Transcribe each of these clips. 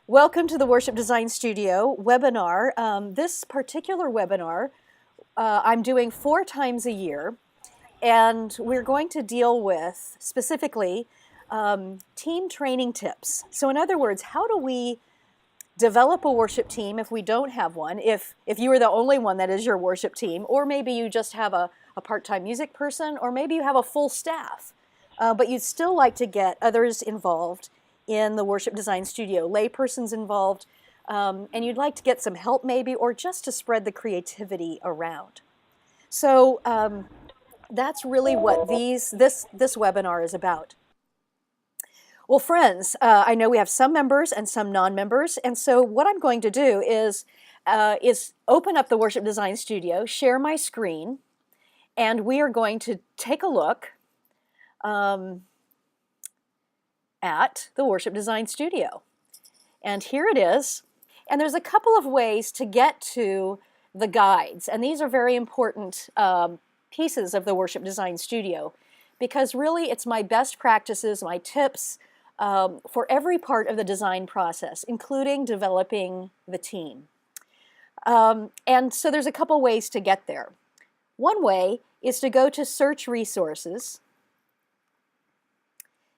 Welcome to the Worship Design Studio webinar. This particular webinar I'm doing 4 times a year, and we're going to deal with specifically team training tips. So in other words, how do we develop a worship team if we don't have one, if you are the only one that is your worship team, or maybe you just have a part-time music person, or maybe you have a full staff, but you'd still like to get others involved in the Worship Design Studio, laypersons involved, and you'd like to get some help maybe, or just to spread the creativity around. So that's really what this webinar is about. Well, friends, I know we have some members and some non-members, and so what I'm going to do is open up the Worship Design Studio, share my screen, and we are going to take a look at the Worship Design Studio. And here it is. And there's a couple of ways to get to the guides, and these are very important pieces of the Worship Design Studio, because really it's my best practices, my tips for every part of the design process, including developing the team. And so there's a couple ways to get there. One way is to go to Search Resources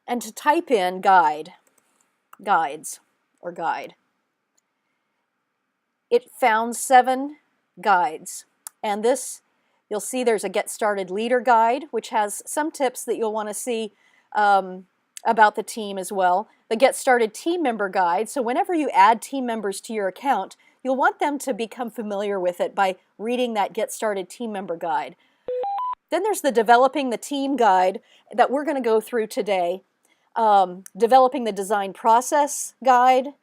and to type in guides, or guide. It found 7 guides, and this, you'll see there's a Get Started Leader Guide, which has some tips that you'll want to see about the team as well. The Get Started Team Member Guide, so whenever you add team members to your account, you'll want them to become familiar with it by reading that Get Started Team Member Guide. Then there's the Developing the Team Guide that we're going to go through today. Developing the Design Process Guide,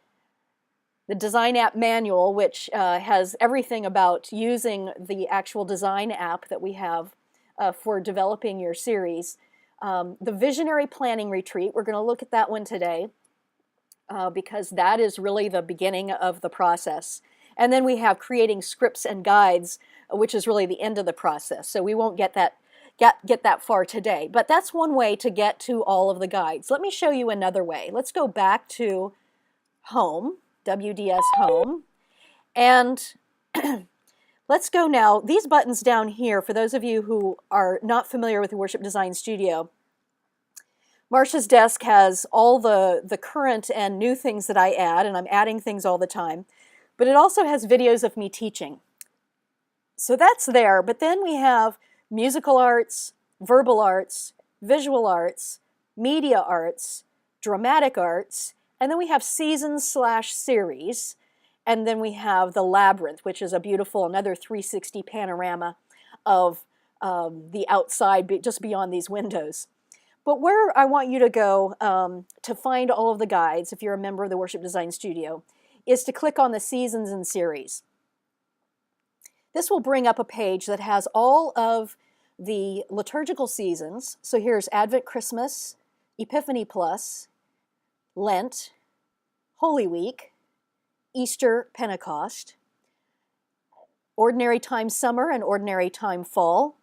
the Design App Manual, which has everything about using the actual design app that we have for developing your series. The Visionary Planning Retreat, we're going to look at that one today because that is really the beginning of the process. And then we have Creating Scripts and Guides, which is really the end of the process. So we won't get that far today. But that's one way to get to all of the guides. Let me show you another way. Let's go back to Home, WDS Home, and let's go now. These buttons down here, for those of you who are not familiar with the Worship Design Studio, Marcia's desk has all the current and new things that I add, and I'm adding things all the time, but it also has videos of me teaching. So that's there, but then we have musical arts, verbal arts, visual arts, media arts, dramatic arts, and then we have seasons/series, and then we have the Labyrinth, which is a beautiful, another 360 panorama of the outside, just beyond these windows. But where I want you to go to find all of the guides, if you're a member of the Worship Design Studio, is to click on the Seasons and Series. This will bring up a page that has all of the liturgical seasons. So here's Advent, Christmas, Epiphany Plus, Lent, Holy Week, Easter, Pentecost, Ordinary Time Summer and Ordinary Time Fall,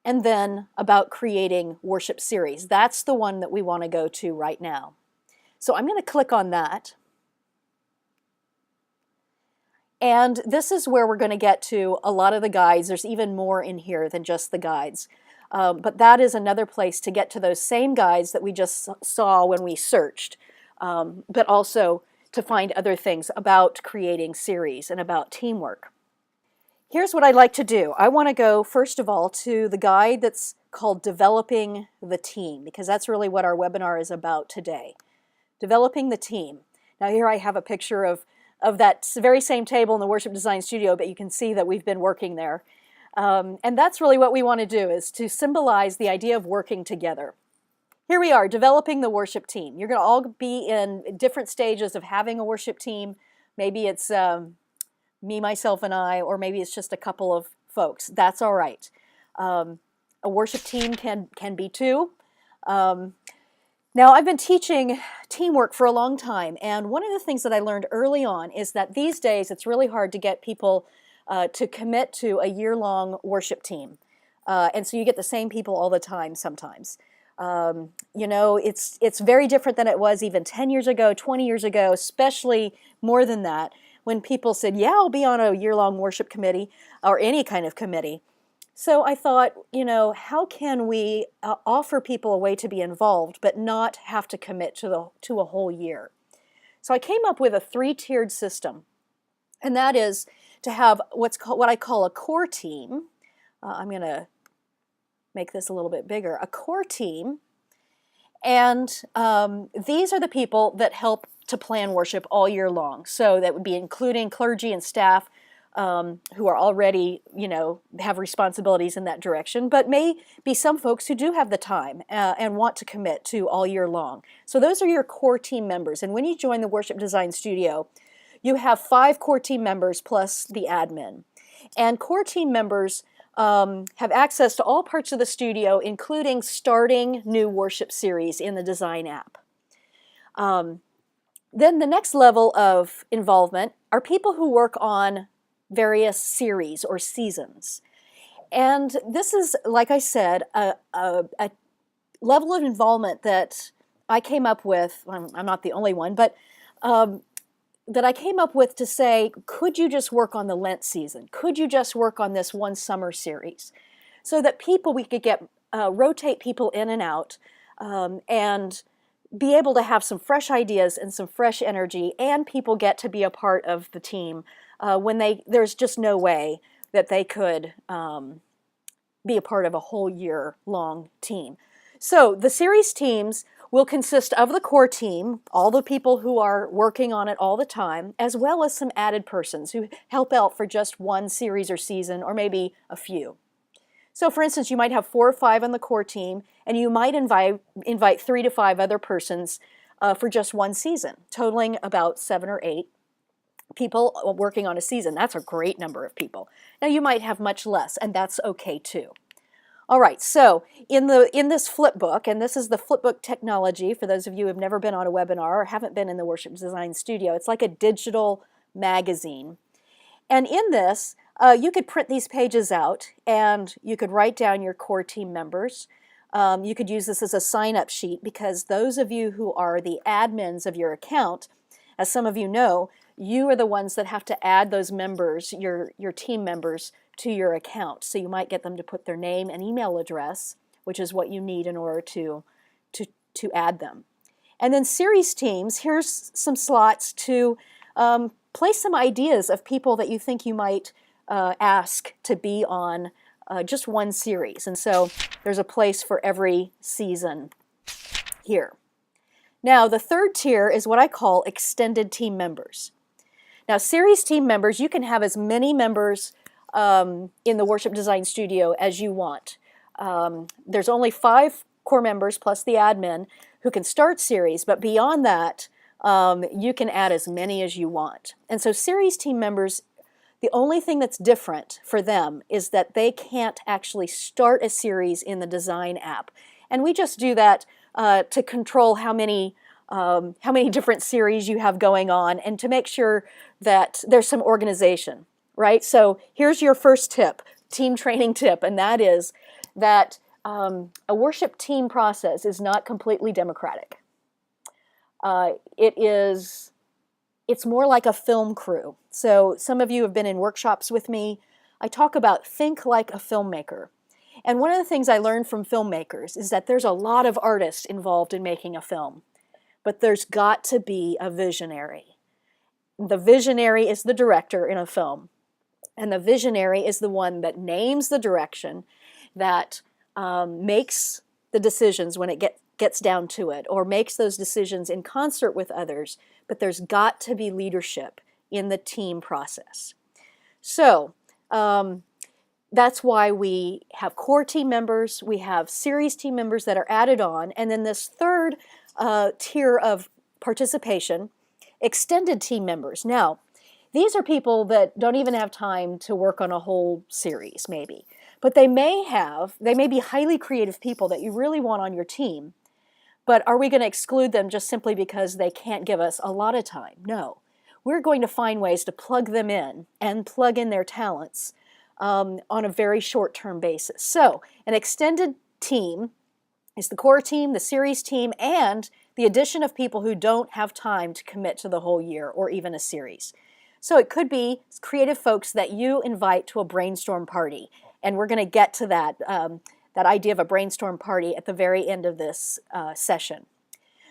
and then about creating worship series. That's the one that we want to go to right now. So I'm going to click on that. And this is where we're going to get to a lot of the guides. There's even more in here than just the guides. But that is another place to get to those same guides that we just saw when we searched, but also to find other things about creating series and about teamwork. Here's what I'd like to do. I want to go, first of all, to the guide that's called Developing the Team, because that's really what our webinar is about today. Developing the Team. Now here I have a picture of that very same table in the Worship Design Studio, but you can see that we've been working there. And that's really what we want to do, is to symbolize the idea of working together. Here we are, developing the worship team. You're going to all be in different stages of having a worship team. Maybe it's me, myself, and I, or maybe it's just a couple of folks. That's all right. A worship team can be 2. Now, I've been teaching teamwork for a long time, and one of the things that I learned early on is that these days it's really hard to get people to commit to a year-long worship team. And so you get the same people all the time sometimes. You know, it's very different than it was even 10 years ago, 20 years ago, especially more than that, when people said, yeah, I'll be on a year-long worship committee or any kind of committee. So I thought, you know, how can we offer people a way to be involved but not have to commit to a whole year? So I came up with a 3-tiered system, and that is to have what I call a core team. I'm going to make this a little bit bigger. A core team, and these are the people that help to plan worship all year long. So that would be including clergy and staff who are already, you know, have responsibilities in that direction, but may be some folks who do have the time and want to commit to all year long. So those are your core team members. And when you join the Worship Design Studio, you have 5 core team members plus the admin. And core team members have access to all parts of the studio, including starting new worship series in the Design app. Then the next level of involvement are people who work on various series or seasons. And this is, like I said, a level of involvement that I came up with. I'm not the only one, but that I came up with to say, could you just work on the Lent season? Could you just work on this one summer series? So that we could get rotate people in and out and be able to have some fresh ideas and some fresh energy, and people get to be a part of the team when there's just no way that they could be a part of a whole year-long team. So the series teams will consist of the core team, all the people who are working on it all the time, as well as some added persons who help out for just one series or season, or maybe a few. So for instance, you might have 4 or 5 on the core team, and you might invite 3 to 5 other persons for just one season, totaling about 7 or 8 people working on a season. That's a great number of people. Now you might have much less, and that's okay too. All right, so in this flip book, and this is the flip book technology for those of you who have never been on a webinar or haven't been in the Worship Design Studio. It's like a digital magazine. And in this, you could print these pages out, and you could write down your core team members. You could use this as a sign-up sheet, because those of you who are the admins of your account, as some of you know, you are the ones that have to add those members, your team members, to your account. So you might get them to put their name and email address, which is what you need in order to add them. And then series teams, here's some slots to place some ideas of people that you think you might ask to be on just one series. And so there's a place for every season here. Now the third tier is what I call extended team members. Now series team members, you can have as many members in the Worship Design Studio as you want. There's only 5 core members plus the admin who can start series, but beyond that, you can add as many as you want. And so series team members, the only thing that's different for them is that they can't actually start a series in the Design app. And we just do that to control how many different series you have going on, and to make sure that there's some organization, right? So here's your first tip, team training tip, and that is that a worship team process is not completely democratic. It's more like a film crew. So some of you have been in workshops with me. I talk about think like a filmmaker. And one of the things I learned from filmmakers is that there's a lot of artists involved in making a film, but there's got to be a visionary. The visionary is the director in a film, and the visionary is the one that names the direction, that makes the decisions when it gets down to it, or makes those decisions in concert with others, but there's got to be leadership in the team process. So that's why we have core team members, we have series team members that are added on, and then this third tier of participation, extended team members. Now, these are people that don't even have time to work on a whole series, maybe. But they may be highly creative people that you really want on your team. But are we going to exclude them just simply because they can't give us a lot of time? No. We're going to find ways to plug them in and plug in their talents on a very short-term basis. So an extended team is the core team, the series team, and the addition of people who don't have time to commit to the whole year or even a series. So it could be creative folks that you invite to a brainstorm party, and we're going to get to that, that idea of a brainstorm party at the very end of this session.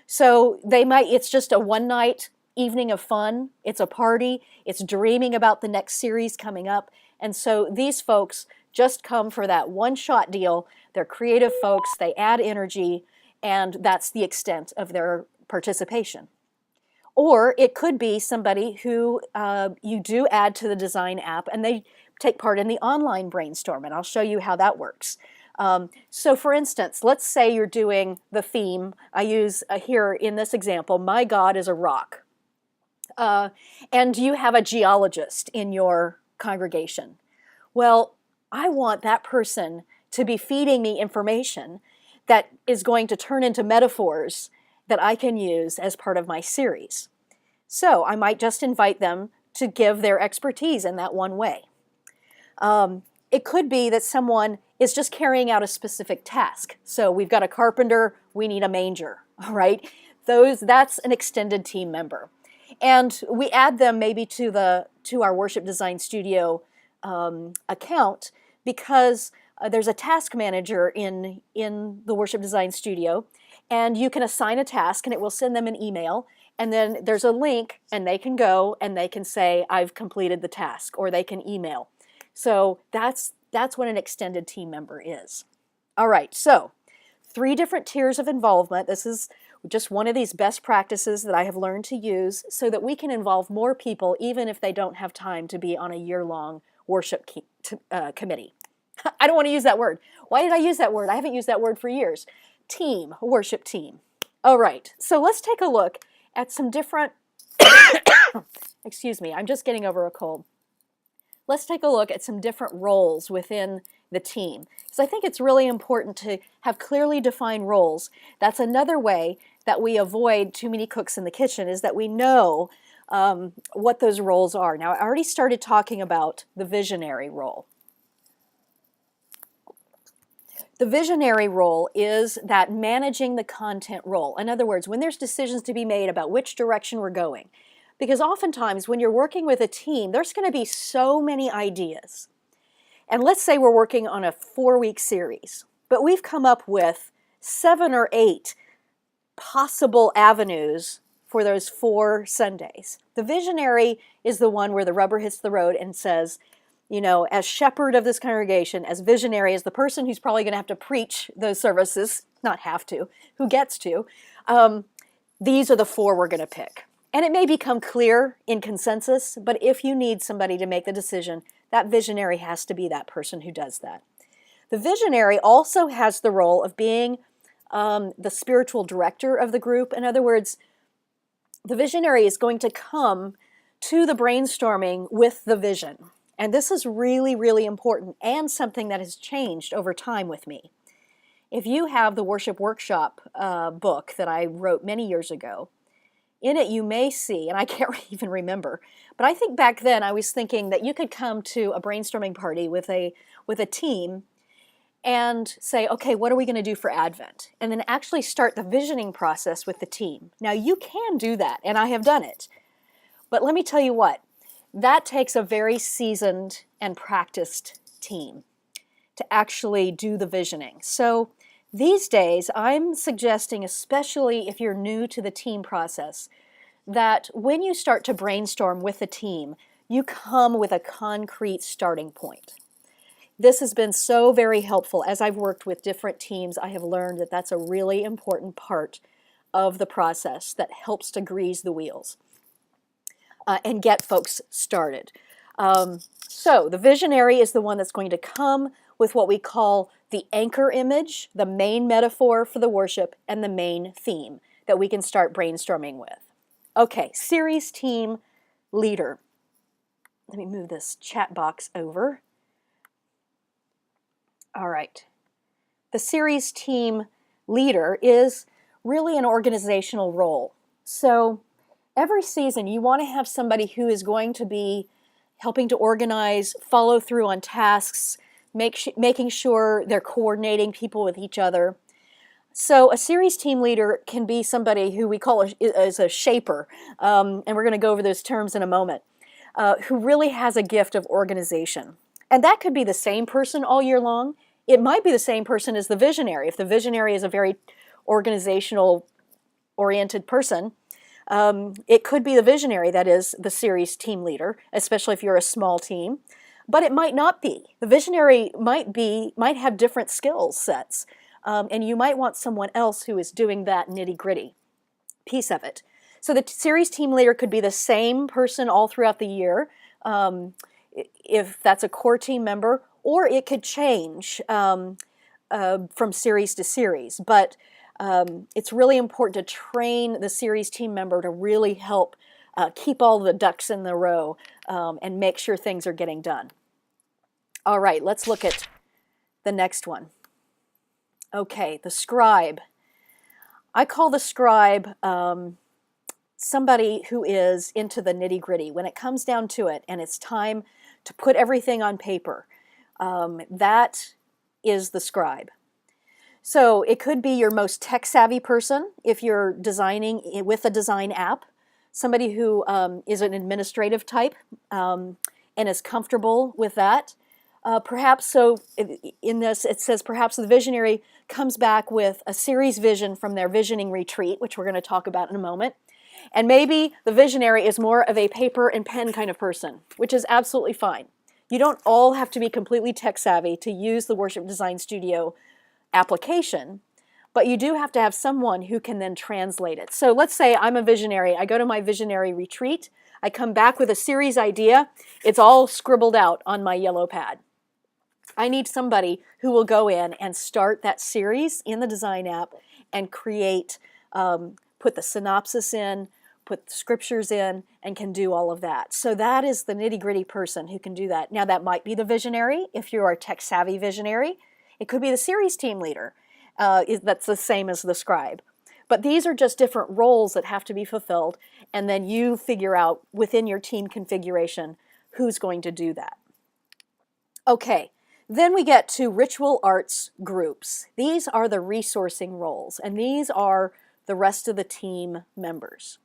So it's just a one-night evening of fun, it's a party, it's dreaming about the next series coming up, and so these folks just come for that one-shot deal. They're creative folks, they add energy, and that's the extent of their participation. Or it could be somebody who you do add to the design app and they take part in the online brainstorm, and I'll show you how that works. So for instance, let's say you're doing the theme. I use here in this example, My God is a Rock. And you have a geologist in your congregation. Well, I want that person to be feeding me information that is going to turn into metaphors that I can use as part of my series. So I might just invite them to give their expertise in that one way. It could be that someone is just carrying out a specific task. So we've got a carpenter, we need a manger, all right? That's an extended team member. And we add them maybe to our Worship Design Studio account because there's a task manager in the Worship Design Studio, and you can assign a task and it will send them an email, and then there's a link and they can go and they can say, I've completed the task, or they can email. So that's what an extended team member is. All right, so 3 different tiers of involvement. This is just one of these best practices that I have learned to use so that we can involve more people even if they don't have time to be on a year-long worship committee. I don't want to use that word. Why did I use that word? I haven't used that word for years. Team, worship team. All right, so let's take a look at some different, excuse me, I'm just getting over a cold. Let's take a look at some different roles within the team, because I think it's really important to have clearly defined roles. That's another way that we avoid too many cooks in the kitchen, is that we know what those roles are. Now, I already started talking about the visionary role. The visionary role is that managing the content role. In other words, when there's decisions to be made about which direction we're going. Because oftentimes when you're working with a team, there's going to be so many ideas. And let's say we're working on a 4-week series, but we've come up with 7 or 8 possible avenues for those 4 Sundays. The visionary is the one where the rubber hits the road and says, you know, as shepherd of this congregation, as visionary, as the person who's probably going to have to preach those services, not have to, who gets to, these are the 4 we're going to pick. And it may become clear in consensus, but if you need somebody to make the decision, that visionary has to be that person who does that. The visionary also has the role of being the spiritual director of the group. In other words, the visionary is going to come to the brainstorming with the vision. And this is really, really important and something that has changed over time with me. If you have the Worship Workshop book that I wrote many years ago, in it you may see, and I can't even remember, but I think back then I was thinking that you could come to a brainstorming party with a team and say, okay, what are we going to do for Advent? And then actually start the visioning process with the team. Now you can do that, and I have done it. But let me tell you what, that takes a very seasoned and practiced team to actually do the visioning. So these days, I'm suggesting, especially if you're new to the team process, that when you start to brainstorm with the team, you come with a concrete starting point. This has been so very helpful. As I've worked with different teams, I have learned that that's a really important part of the process that helps to grease the wheels and get folks started. So the visionary is the one that's going to come with what we call the anchor image, the main metaphor for the worship, and the main theme that we can start brainstorming with. Okay, series team leader. Let me move this chat box over. All right. The series team leader is really an organizational role. So every season you want to have somebody who is going to be helping to organize, follow through on tasks, making sure they're coordinating people with each other. So a series team leader can be somebody who we call as a shaper, and we're going to go over those terms in a moment, who really has a gift of organization. And that could be the same person all year long. It might be the same person as the visionary. If the visionary is a very organizational oriented person, it could be the visionary that is the series team leader, especially if you're a small team. But it might not be. The visionary might have different skill sets. And you might want someone else who is doing that nitty-gritty piece of it. So the series team leader could be the same person all throughout the year, if that's a core team member, or it could change from series to series. But it's really important to train the series team member to really help keep all the ducks in the row and make sure things are getting done. All right, let's look at the next one. Okay, the scribe. I call the scribe somebody who is into the nitty-gritty. When it comes down to it and it's time to put everything on paper, that is the scribe. So it could be your most tech-savvy person if you're designing with a design app, somebody who is an administrative type and is comfortable with that. Perhaps, so in this it says perhaps the visionary comes back with a series vision from their visioning retreat, which we're going to talk about in a moment. And maybe the visionary is more of a paper and pen kind of person, which is absolutely fine. You don't all have to be completely tech savvy to use the Worship Design Studio application, but you do have to have someone who can then translate it. So let's say I'm a visionary. I go to my visionary retreat. I come back with a series idea. It's all scribbled out on my yellow pad. I need somebody who will go in and start that series in the design app and create, put the synopsis in, put the scriptures in, and can do all of that. So that is the nitty-gritty person who can do that. Now that might be the visionary if you are a tech-savvy visionary. It could be the series team leader. That's the same as the scribe. But these are just different roles that have to be fulfilled, and then you figure out within your team configuration who's going to do that. Okay. Then we get to ritual arts groups. These are the resourcing roles, and these are the rest of the team members.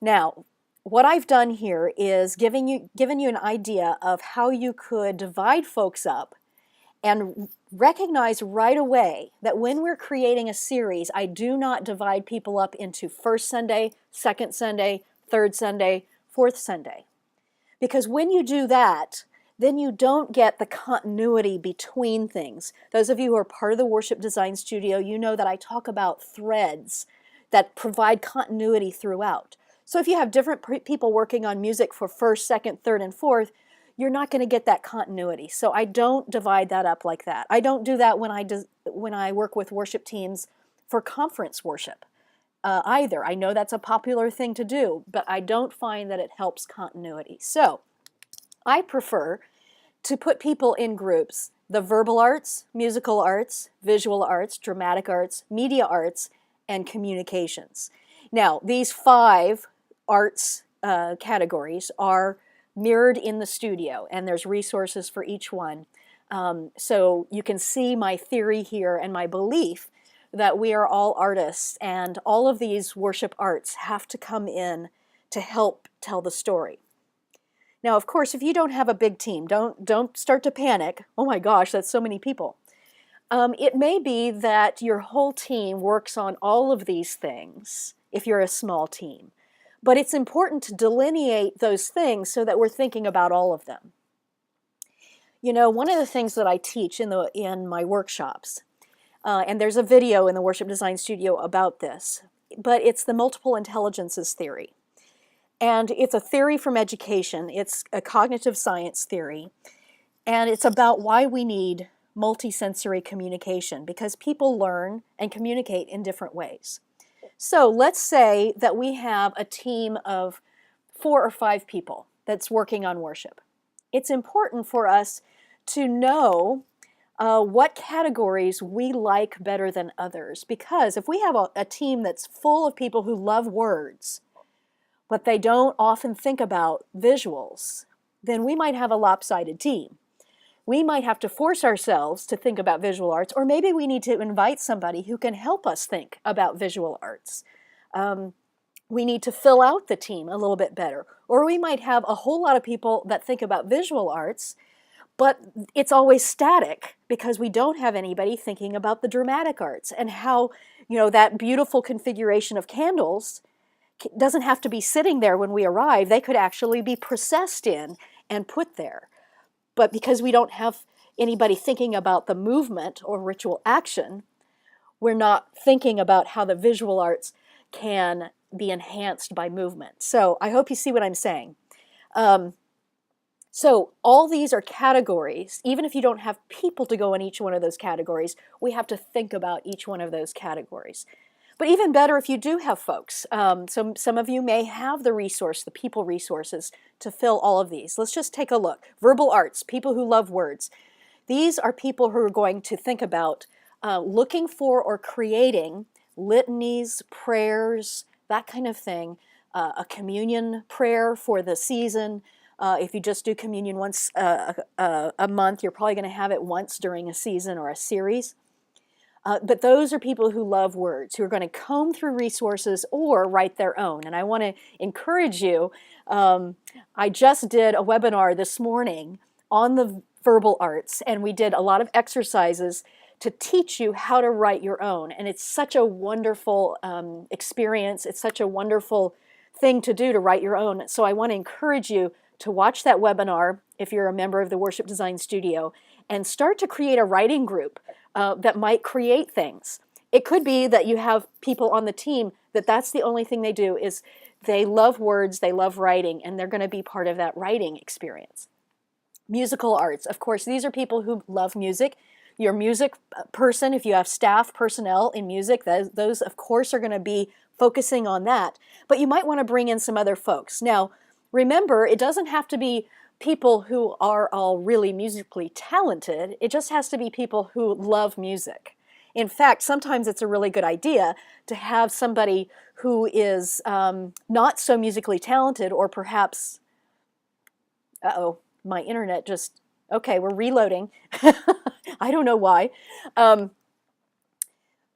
Now, what I've done here is given you an idea of how you could divide folks up and recognize right away that when we're creating a series, I do not divide people up into first Sunday, second Sunday, third Sunday, fourth Sunday. Because when you do that, then you don't get the continuity between things. Those of you who are part of the Worship Design Studio, you know that I talk about threads that provide continuity throughout. So if you have different people working on music for first, second, third, and fourth, you're not going to get that continuity. So I don't divide that up like that. I don't do that when I work with worship teams for conference worship either. I know that's a popular thing to do, but I don't find that it helps continuity. So I prefer to put people in groups: the verbal arts, musical arts, visual arts, dramatic arts, media arts, and communications. Now, these 5 arts categories are mirrored in the studio, and there's resources for each one. So you can see my theory here and my belief that we are all artists, and all of these worship arts have to come in to help tell the story. Now, of course, if you don't have a big team, don't start to panic. Oh my gosh, that's so many people. It may be that your whole team works on all of these things if you're a small team. But it's important to delineate those things so that we're thinking about all of them. You know, one of the things that I teach in my workshops, and there's a video in the Worship Design Studio about this, but it's the multiple intelligences theory. And it's a theory from education. It's a cognitive science theory. And it's about why we need multisensory communication, because people learn and communicate in different ways. So let's say that we have a team of 4 or 5 people that's working on worship. It's important for us to know what categories we like better than others, because if we have a team that's full of people who love words, but they don't often think about visuals, then we might have a lopsided team. we might have to force ourselves to think about visual arts, or maybe we need to invite somebody who can help us think about visual arts. We need to fill out the team a little bit better. Or we might have a whole lot of people that think about visual arts, but it's always static because we don't have anybody thinking about the dramatic arts and how, that beautiful configuration of candles doesn't have to be sitting there when we arrive. They could actually be processed in and put there. But because we don't have anybody thinking about the movement or ritual action, we're not thinking about how the visual arts can be enhanced by movement. So I hope you see what I'm saying. So all these are categories. Even if you don't have people to go in each one of those categories, we have to think about each one of those categories. But even better if you do have folks. Some of you may have the people resources to fill all of these. Let's just take a look. Verbal arts, people who love words. These are people who are going to think about looking for or creating litanies, prayers, that kind of thing, a communion prayer for the season. If you just do communion once a month, you're probably going to have it once during a season or a series. But those are people who love words, who are going to comb through resources or write their own. And I want to encourage you. I just did a webinar this morning on the verbal arts, and we did a lot of exercises to teach you how to write your own. And it's such a wonderful experience. It's such a wonderful thing to do, to write your own. So I want to encourage you to watch that webinar if you're a member of the Worship Design Studio and start to create a writing group that might create things. It could be that you have people on the team that's the only thing they do is they love words, they love writing, and they're going to be part of that writing experience. Musical arts, of course, these are people who love music. Your music person, if you have staff personnel in music, those of course are going to be focusing on that. But you might want to bring in some other folks. Now, remember, it doesn't have to be people who are all really musically talented. It just has to be people who love music. In fact, sometimes it's a really good idea to have somebody who is not so musically talented, or perhaps, my internet just, okay, we're reloading. I don't know why.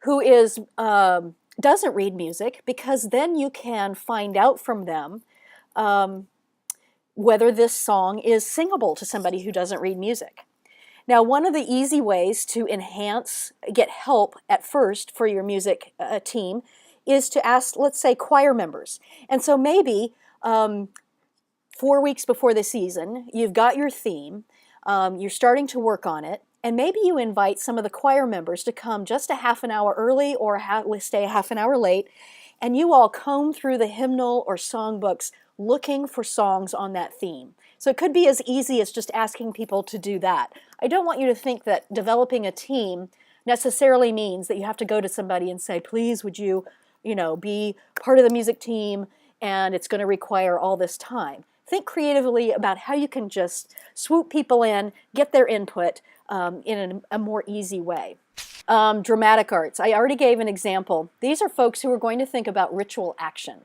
Who is doesn't read music, because then you can find out from them whether this song is singable to somebody who doesn't read music. Now, one of the easy ways to get help at first for your music team is to ask, let's say, choir members. And so maybe 4 weeks before the season, you've got your theme, you're starting to work on it, and maybe you invite some of the choir members to come just a half an hour early or stay a half an hour late, and you all comb through the hymnal or songbooks looking for songs on that theme. So it could be as easy as just asking people to do that. I don't want you to think that developing a team necessarily means that you have to go to somebody and say, please, would you, be part of the music team, and it's going to require all this time. Think creatively about how you can just swoop people in, get their input in a more easy way. Dramatic arts. I already gave an example. These are folks who are going to think about ritual action.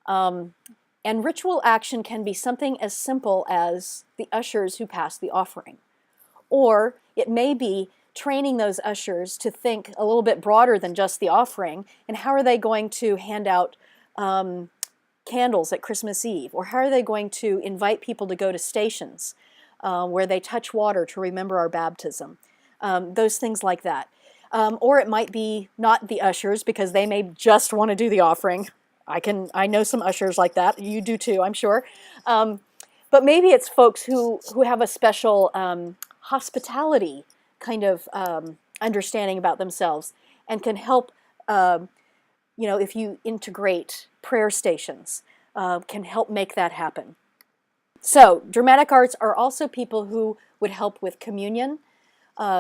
And ritual action can be something as simple as the ushers who pass the offering. Or it may be training those ushers to think a little bit broader than just the offering, and how are they going to hand out candles at Christmas Eve? Or how are they going to invite people to go to stations where they touch water to remember our baptism? Those things like that. Or it might be not the ushers, because they may just want to do the offering. I know some ushers like that. You do too, I'm sure. But maybe it's folks who have a special hospitality kind of understanding about themselves, and can help, if you integrate prayer stations, can help make that happen. So dramatic arts are also people who would help with communion,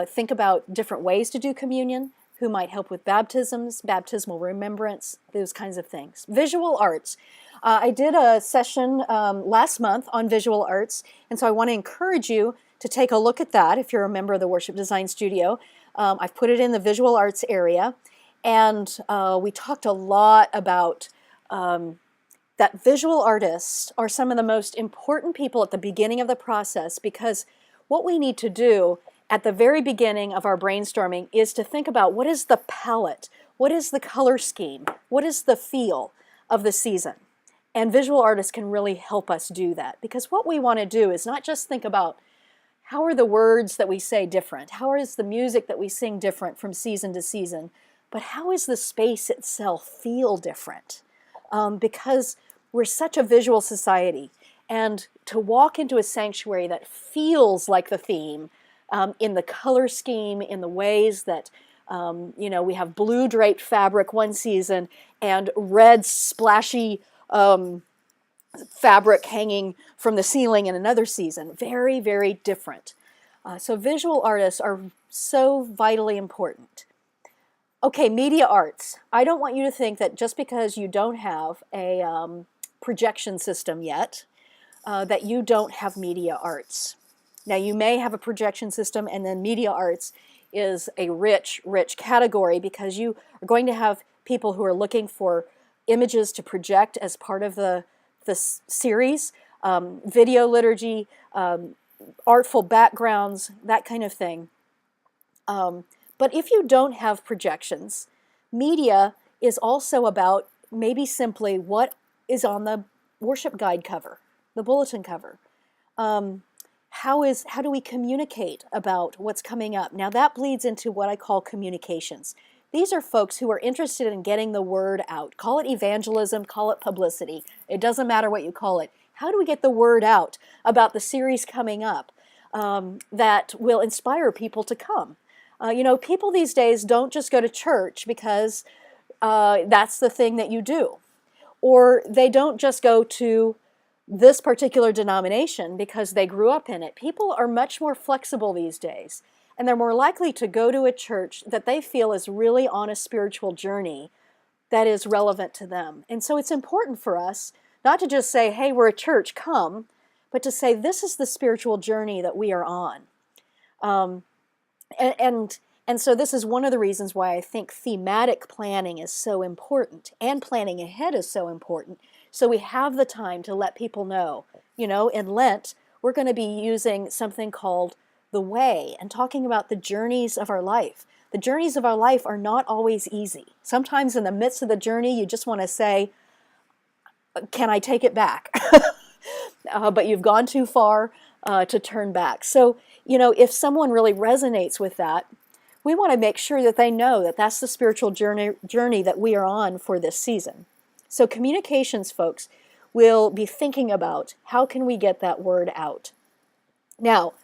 think about different ways to do communion, who might help with baptisms, baptismal remembrance, those kinds of things. Visual arts. I did a session last month on visual arts, and so I want to encourage you to take a look at that if you're a member of the Worship Design Studio. I've put it in the visual arts area, and we talked a lot about that visual artists are some of the most important people at the beginning of the process, because what we need to do at the very beginning of our brainstorming is to think about what is the palette, what is the color scheme, what is the feel of the season. And visual artists can really help us do that, because what we want to do is not just think about how are the words that we say different, how is the music that we sing different from season to season, but how is the space itself feel different? Because we're such a visual society, and to walk into a sanctuary that feels like the theme, in the color scheme, in the ways that, we have blue draped fabric one season and red splashy fabric hanging from the ceiling in another season. Very, very different. So visual artists are so vitally important. Okay, media arts. I don't want you to think that just because you don't have a projection system yet, that you don't have media arts. Now, you may have a projection system, and then media arts is a rich, rich category, because you are going to have people who are looking for images to project as part of the series, video liturgy, artful backgrounds, that kind of thing. But if you don't have projections, media is also about maybe simply what is on the worship guide cover, the bulletin cover. How do we communicate about what's coming up? Now that bleeds into what I call communications. These are folks who are interested in getting the word out. Call it evangelism, call it publicity. It doesn't matter what you call it. How do we get the word out about the series coming up that will inspire people to come? People these days don't just go to church because that's the thing that you do. Or they don't just go to this particular denomination because they grew up in it. People are much more flexible these days, and they're more likely to go to a church that they feel is really on a spiritual journey that is relevant to them. And so it's important for us not to just say, hey, we're a church, come, but to say this is the spiritual journey that we are on. And so this is one of the reasons why I think thematic planning is so important, and planning ahead is so important. So we have the time to let people know, in Lent, we're going to be using something called the way and talking about the journeys of our life. The journeys of our life are not always easy. Sometimes in the midst of the journey, you just want to say, can I take it back? But you've gone too far to turn back. So, if someone really resonates with that, we want to make sure that they know that that's the spiritual journey that we are on for this season. So communications folks will be thinking about how can we get that word out. Now,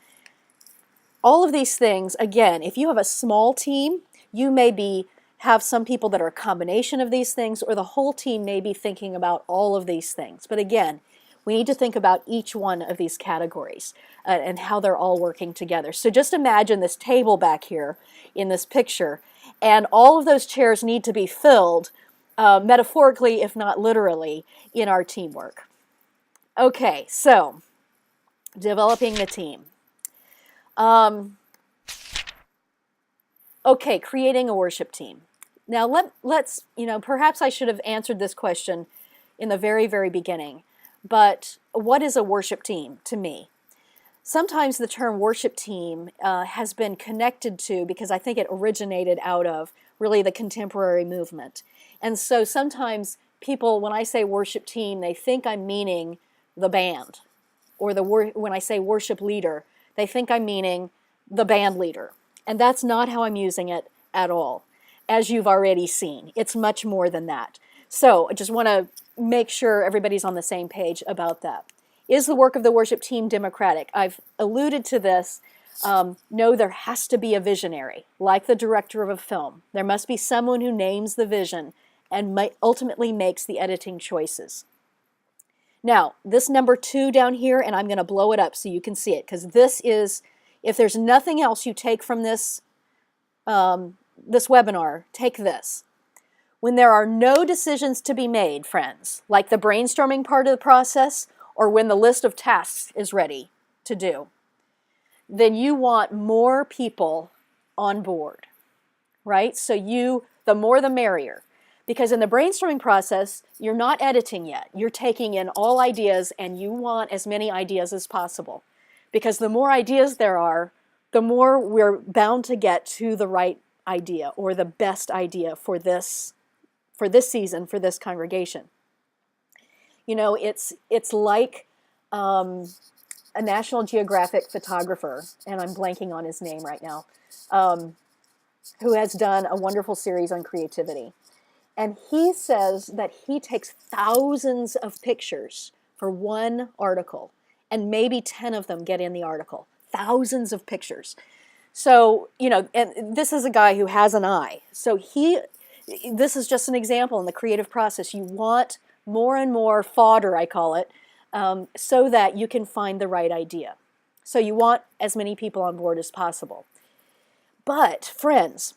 all of these things, again, if you have a small team, you may have some people that are a combination of these things, or the whole team may be thinking about all of these things. But again, we need to think about each one of these categories and how they're all working together. So just imagine this table back here in this picture, and all of those chairs need to be filled, metaphorically, if not literally, in our teamwork. Okay, so developing the team. Okay, creating a worship team. Now let's, perhaps I should have answered this question in the very, very beginning, but what is a worship team to me? Sometimes the term worship team has been connected to, because I think it originated out of really the contemporary movement. And so sometimes people, when I say worship team, they think I'm meaning the band, or when I say worship leader, they think I'm meaning the band leader. And that's not how I'm using it at all, as you've already seen. It's much more than that. So I just want to make sure everybody's on the same page about that. Is the work of the worship team democratic? I've alluded to this. No, there has to be a visionary, like the director of a film. There must be someone who names the vision and ultimately makes the editing choices. Now, this number 2 down here, and I'm going to blow it up so you can see it, because this is, if there's nothing else you take from this webinar, take this. When there are no decisions to be made, friends, like the brainstorming part of the process, or when the list of tasks is ready to do, then you want more people on board, right? So the more the merrier. Because in the brainstorming process, you're not editing yet. You're taking in all ideas, and you want as many ideas as possible. because the more ideas there are, the more we're bound to get to the right idea or the best idea for this season, for this congregation. You know, it's like a National Geographic photographer, and I'm blanking on his name right now, who has done a wonderful series on creativity. And he says that he takes thousands of pictures for one article, and maybe 10 of them get in the article. Thousands of pictures. So, you know, and this is a guy who has an eye. So this is just an example in the creative process. You want more and more fodder, I call it, so that you can find the right idea. So you want as many people on board as possible. But, friends,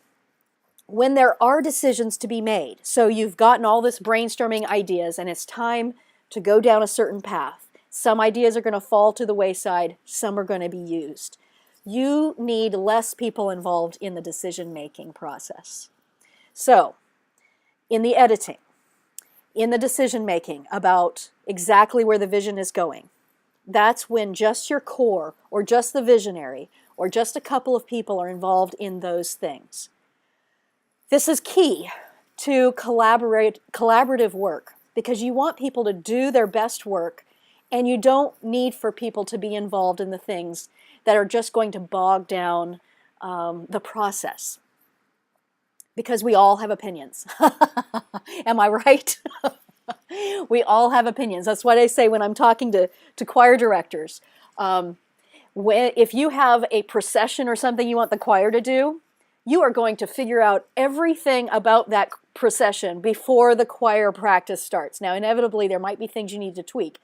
when there are decisions to be made, so you've gotten all this brainstorming ideas and it's time to go down a certain path. Some ideas are going to fall to the wayside, some are going to be used. You need less people involved in the decision-making process. So, in the editing, in the decision-making about exactly where the vision is going, that's when just your core, or just the visionary, or just a couple of people are involved in those things. This is key to collaborative work, because you want people to do their best work, and you don't need for people to be involved in the things that are just going to bog down the process. Because we all have opinions. Am I right? We all have opinions. That's what I say when I'm talking to choir directors. If you have a procession or something you want the choir to do, you are going to figure out everything about that procession before the choir practice starts. Now, inevitably, there might be things you need to tweak,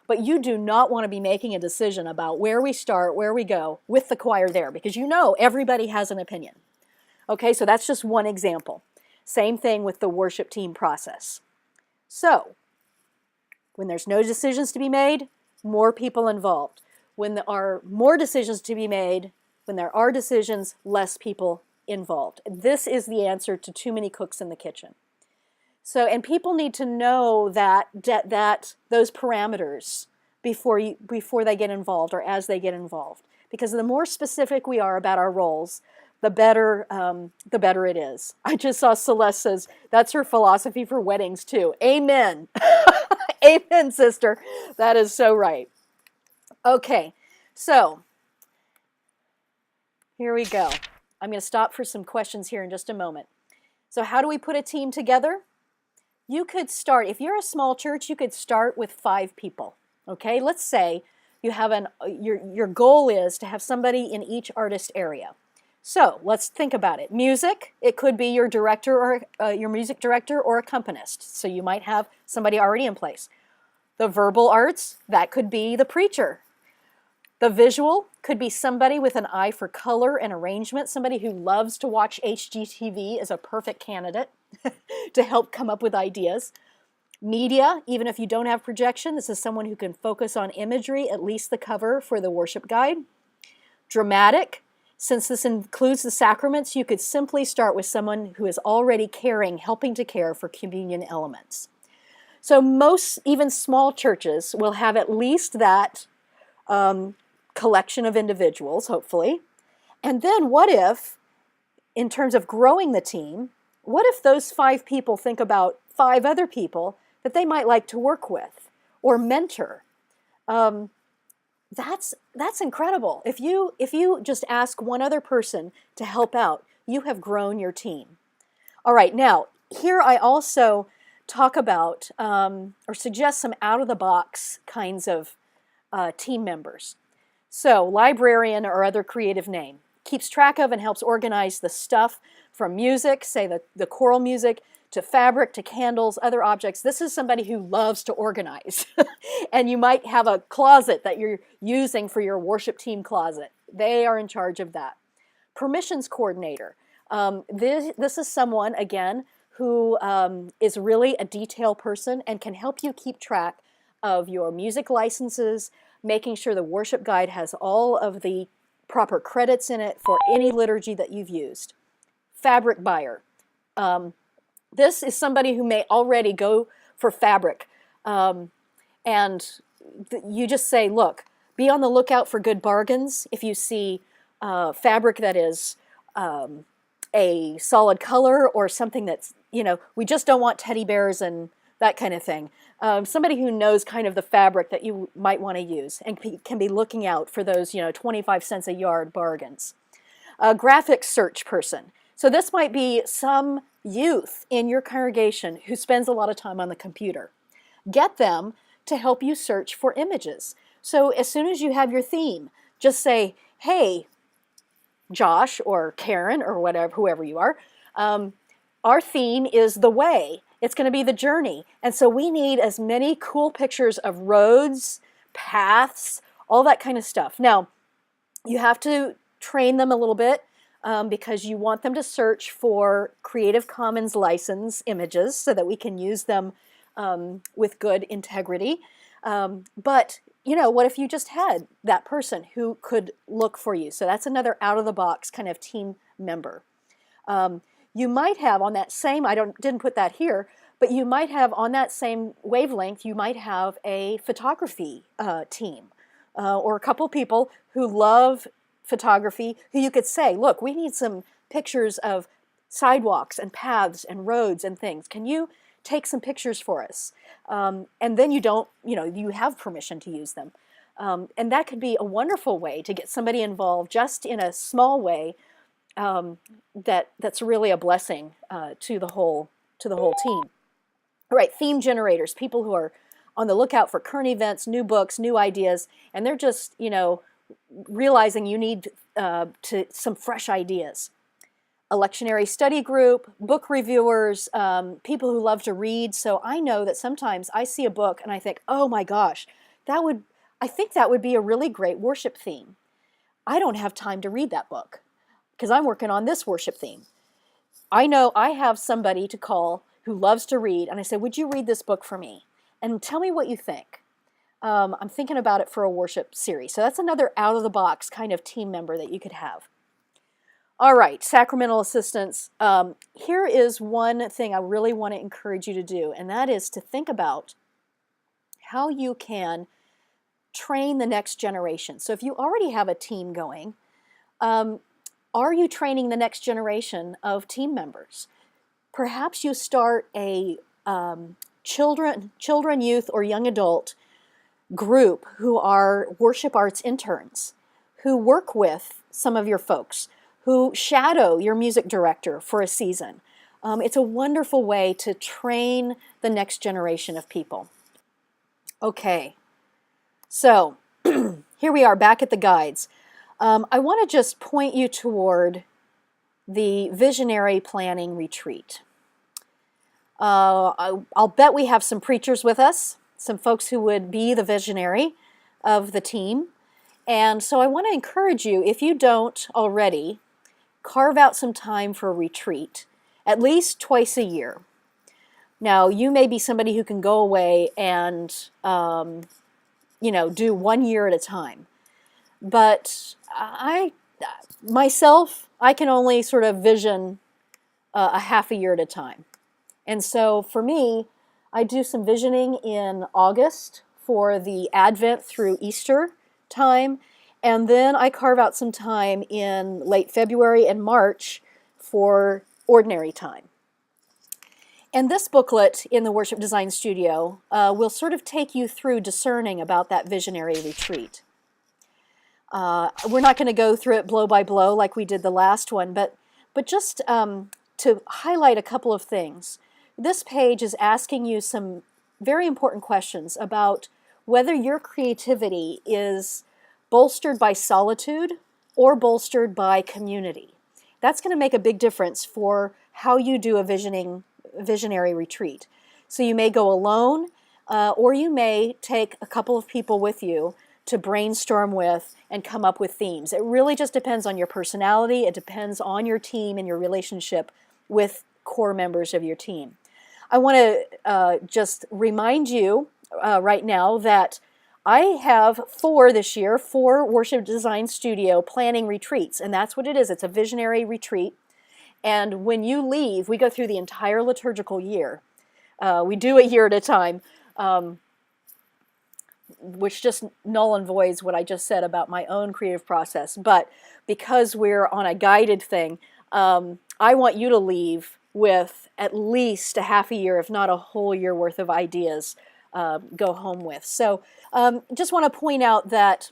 but you do not want to be making a decision about where we start, where we go, with the choir there, because you know everybody has an opinion. Okay, so that's just one example. Same thing with the worship team process. So, when there's no decisions to be made, more people involved. When there are more decisions to be made, when there are decisions, less people involved. This is the answer to too many cooks in the kitchen. So, and people need to know that those parameters before they get involved or as they get involved. Because the more specific we are about our roles, the better it is. I just saw Celeste says that's her philosophy for weddings too. Amen. Amen, sister. That is so right. Okay, so here we go. I'm going to stop for some questions here in just a moment. So how do we put a team together? You could start, if you're a small church, you could start with 5 people. Okay, let's say you have your goal is to have somebody in each artist area. So let's think about it. Music, it could be your director or your music director or accompanist. So you might have somebody already in place. The verbal arts, that could be the preacher. The visual could be somebody with an eye for color and arrangement. Somebody who loves to watch HGTV is a perfect candidate to help come up with ideas. Media, even if you don't have projection, this is someone who can focus on imagery, at least the cover for the worship guide. Dramatic, since this includes the sacraments, you could simply start with someone who is already helping to care for communion elements. So most, even small churches, will have at least that collection of individuals, hopefully. And then what if, in terms of growing the team, what if those 5 people think about 5 other people that they might like to work with or mentor? That's incredible. If you just ask one other person to help out, you have grown your team. All right, now here I also talk about or suggest some out-of-the-box kinds of team members. So librarian or other creative name. Keeps track of and helps organize the stuff from music, say the choral music, to fabric, to candles, other objects. This is somebody who loves to organize. And you might have a closet that you're using for your worship team closet. They are in charge of that. Permissions coordinator. This is someone, again, who is really a detail person and can help you keep track of your music licenses, making sure the worship guide has all of the proper credits in it for any liturgy that you've used. Fabric buyer. This is somebody who may already go for fabric. And you just say, look, Be on the lookout for good bargains. If you see fabric that is a solid color or something that's, we just don't want teddy bears and that kind of thing. Somebody who knows kind of the fabric that you might want to use and can be looking out for those, 25 cents a yard bargains. A graphic search person. So this might be some youth in your congregation who spends a lot of time on the computer. Get them to help you search for images. So as soon as you have your theme, just say, hey, Josh or Karen or whatever, whoever you are, our theme is the way. It's going to be the journey. And so we need as many cool pictures of roads, paths, all that kind of stuff. Now, you have to train them a little bit because you want them to search for Creative Commons license images so that we can use them with good integrity. But, what if you just had that person who could look for you? So that's another out-of-the-box kind of team member. You might have on that same, didn't put that here, but you might have on that same wavelength, you might have a photography team or a couple people who love photography who you could say, look, we need some pictures of sidewalks and paths and roads and things. Can you take some pictures for us? And then you have permission to use them. And that could be a wonderful way to get somebody involved just in a small way that's really a blessing to the whole team. All right, theme generators, people who are on the lookout for current events, new books, new ideas, and they're just realizing you need some fresh ideas. A lectionary study group, book reviewers, people who love to read. So I know that sometimes I see a book and I think, oh my gosh, I think that would be a really great worship theme. I don't have time to read that book because I'm working on this worship theme. I know I have somebody to call who loves to read, and I say, would you read this book for me? And tell me what you think. I'm thinking about it for a worship series. So that's another out-of-the-box kind of team member that you could have. All right, sacramental assistants. Here is one thing I really want to encourage you to do, and that is to think about how you can train the next generation. So if you already have a team going, are you training the next generation of team members? Perhaps you start a children, youth, or young adult group who are worship arts interns, who work with some of your folks, who shadow your music director for a season. It's a wonderful way to train the next generation of people. Okay, so here we are back at the guides. I want to just point you toward the visionary planning retreat. I'll bet we have some preachers with us, some folks who would be the visionary of the team. And so I want to encourage you, if you don't already, carve out some time for a retreat, at least twice a year. Now, you may be somebody who can go away and, do 1 year at a time. But I can only sort of vision a half a year at a time. And so for me, I do some visioning in August for the Advent through Easter time, and then I carve out some time in late February and March for ordinary time. And this booklet in the Worship Design Studio will sort of take you through discerning about that visionary retreat. We're not going to go through it blow by blow like we did the last one, but just to highlight a couple of things. This page is asking you some very important questions about whether your creativity is bolstered by solitude or bolstered by community. That's going to make a big difference for how you do a visionary retreat. So you may go alone, or you may take a couple of people with you to brainstorm with and come up with themes. It really just depends on your personality. It depends on your team and your relationship with core members of your team. I want to just remind you right now that I have 4 this year, 4 Worship Design Studio planning retreats, and that's what it is. It's a visionary retreat. And when you leave, we go through the entire liturgical year. We do a year at a time. which just null and voids what I just said about my own creative process. But because we're on a guided thing, I want you to leave with at least a half a year, if not a whole year worth of ideas, go home with. So just want to point out that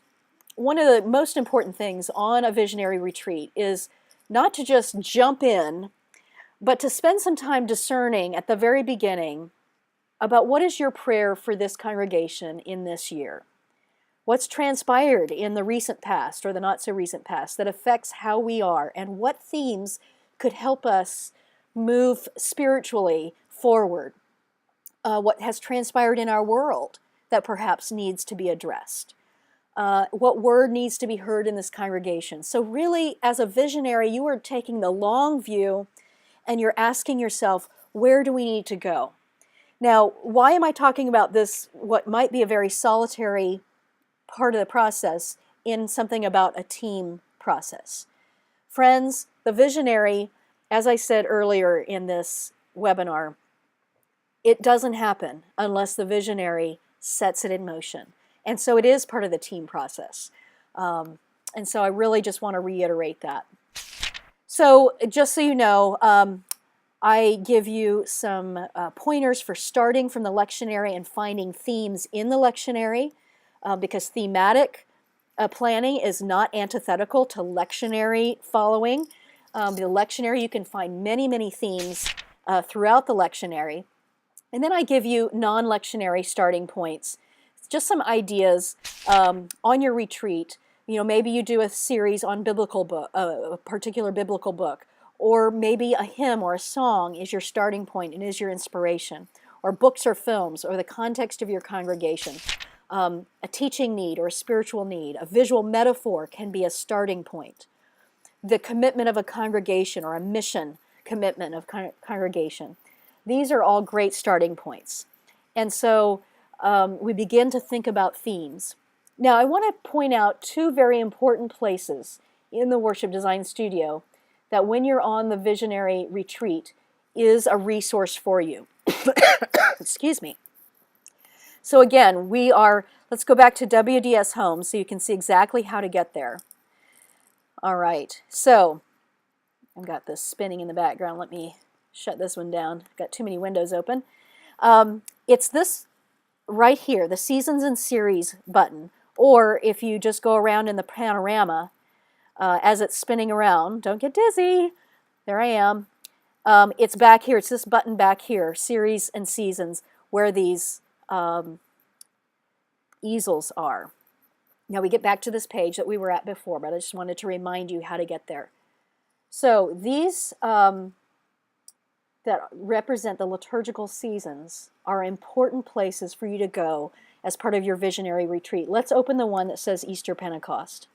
one of the most important things on a visionary retreat is not to just jump in, but to spend some time discerning at the very beginning about what is your prayer for this congregation in this year. What's transpired in the recent past or the not so recent past that affects how we are, and what themes could help us move spiritually forward. What has transpired in our world that perhaps needs to be addressed. What word needs to be heard in this congregation. So really, as a visionary, you are taking the long view and you're asking yourself, where do we need to go? Now, why am I talking about this, what might be a very solitary part of the process, in something about a team process? Friends, the visionary, as I said earlier in this webinar, it doesn't happen unless the visionary sets it in motion. And so it is part of the team process. And so I really just want to reiterate that. So just so you know, I give you some pointers for starting from the lectionary and finding themes in the lectionary, because thematic planning is not antithetical to lectionary following. The lectionary, you can find many, many themes throughout the lectionary. And then I give you non-lectionary starting points, just some ideas on your retreat. You know, maybe you do a series on biblical book, a particular biblical book, or maybe a hymn or a song is your starting point and is your inspiration, or books or films, or the context of your congregation. A teaching need or a spiritual need, a visual metaphor can be a starting point. The commitment of a congregation or a mission commitment of congregation. These are all great starting points. And so we begin to think about themes. Now, I want to point out two very important places in the Worship Design Studio that when you're on the visionary retreat is a resource for you. Excuse me. So again, let's go back to WDS Home so you can see exactly how to get there. All right, so I've got this spinning in the background. Let me shut this one down. I've got too many windows open. It's this right here, the Seasons and Series button, or if you just go around in the panorama as it's spinning around, don't get dizzy, there I am. It's back here, it's this button back here, Series and Seasons, where these easels are. Now we get back to this page that we were at before, but I just wanted to remind you how to get there. So these that represent the liturgical seasons are important places for you to go as part of your visionary retreat. Let's open the one that says Easter Pentecost.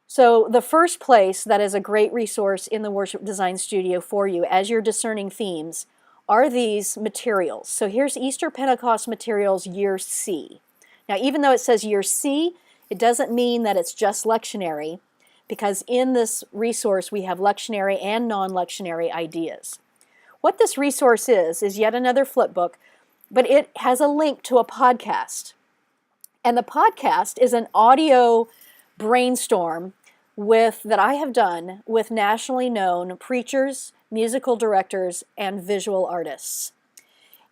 So the first place that is a great resource in the Worship Design Studio for you as you're discerning themes are these materials. So here's Easter Pentecost materials year C. Now even though it says year C, it doesn't mean that it's just lectionary, because in this resource we have lectionary and non-lectionary ideas. What this resource is yet another flipbook, but it has a link to a podcast. And the podcast is an audio brainstorm that I have done with nationally known preachers, musical directors, and visual artists,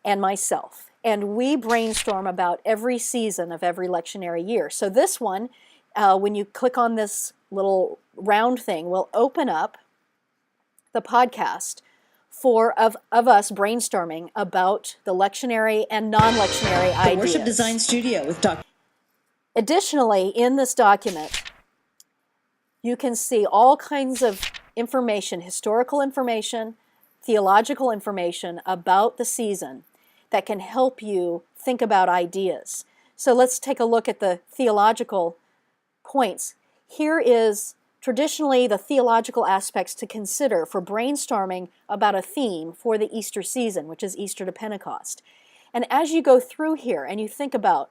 and myself. And we brainstorm about every season of every lectionary year. So this one, when you click on this little round thing, will open up the podcast of us brainstorming about the lectionary and non-lectionary ideas. The Worship Design Studio with Dr. Additionally, in this document, you can see all kinds of information, historical information, theological information about the season that can help you think about ideas. So let's take a look at the theological points. Here is traditionally the theological aspects to consider for brainstorming about a theme for the Easter season, which is Easter to Pentecost. And as you go through here and you think about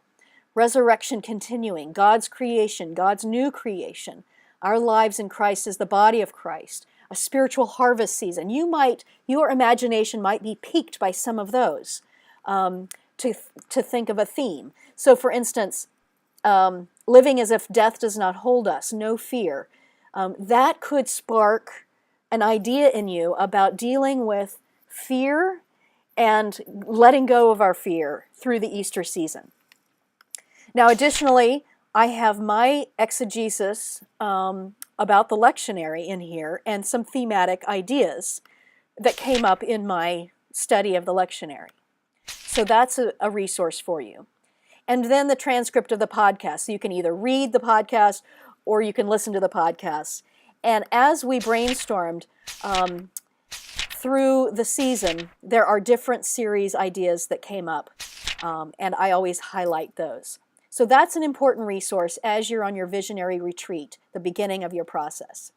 resurrection continuing, God's creation, God's new creation, our lives in Christ as the body of Christ, a spiritual harvest season, your imagination might be piqued by some of those. to think of a theme. So for instance, living as if death does not hold us, no fear. That could spark an idea in you about dealing with fear and letting go of our fear through the Easter season. Now, additionally, I have my exegesis about the lectionary in here and some thematic ideas that came up in my study of the lectionary. So that's a resource for you. And then the transcript of the podcast. So you can either read the podcast or you can listen to the podcast. And as we brainstormed through the season, there are different series ideas that came up, and I always highlight those. So that's an important resource as you're on your visionary retreat, the beginning of your process.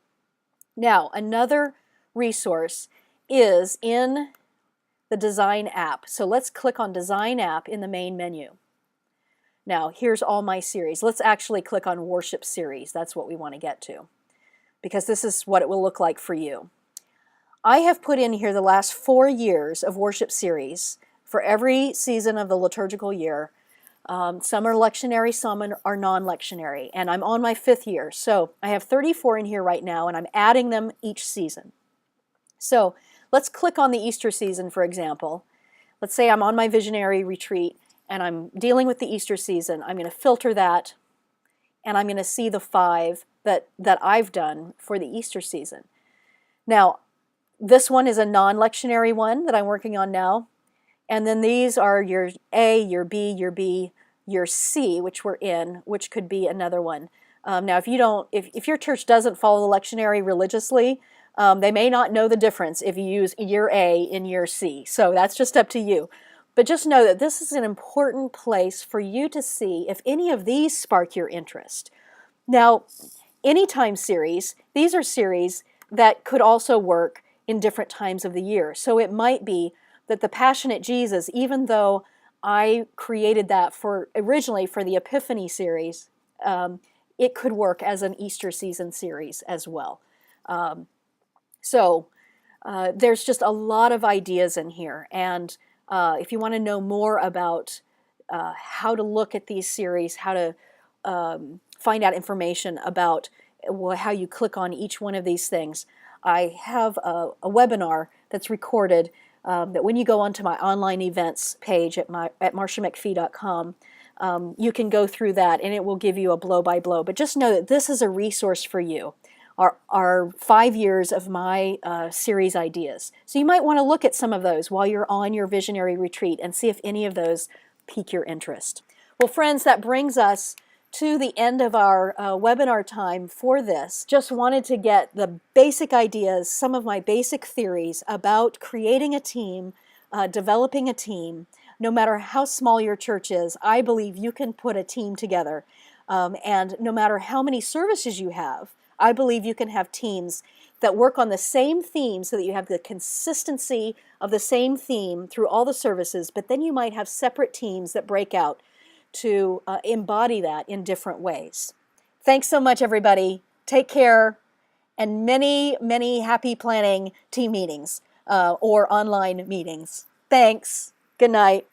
Now, another resource is in the Design app. So let's click on Design app in the main menu. Now, here's all my series. Let's actually click on Worship Series. That's what we want to get to, because this is what it will look like for you. I have put in here the last 4 years of worship series for every season of the liturgical year. Some are lectionary, some are non-lectionary, and I'm on my 5th year. So I have 34 in here right now, and I'm adding them each season. So let's click on the Easter season, for example. Let's say I'm on my visionary retreat, and I'm dealing with the Easter season. I'm going to filter that, and I'm going to see the 5 that I've done for the Easter season. Now, this one is a non-lectionary one that I'm working on now. And then these are your A, your B, your C, which we're in, which could be another one. Now, if your church doesn't follow the lectionary religiously, they may not know the difference if you use year A in year C. So that's just up to you. But just know that this is an important place for you to see if any of these spark your interest. Now, Anytime series, these are series that could also work in different times of the year. So it might be that the Passionate Jesus, even though I created that originally for the Epiphany series, it could work as an Easter season series as well. There's just a lot of ideas in here. And if you want to know more about how to look at these series, how to find out information about how you click on each one of these things, I have a webinar that's recorded that when you go onto my online events page at marciamcfee.com, you can go through that and it will give you a blow-by-blow. But just know that this is a resource for you, our 5 years of my series ideas. So you might want to look at some of those while you're on your visionary retreat and see if any of those pique your interest. Well, friends, that brings us to the end of our webinar time for this. Just wanted to get the basic ideas, some of my basic theories about creating a team, developing a team. No matter how small your church is, I believe you can put a team together. And no matter how many services you have, I believe you can have teams that work on the same theme so that you have the consistency of the same theme through all the services, but then you might have separate teams that break out to embody that in different ways. Thanks so much, everybody. Take care, and many, many happy planning team meetings or online meetings. Thanks. Good night.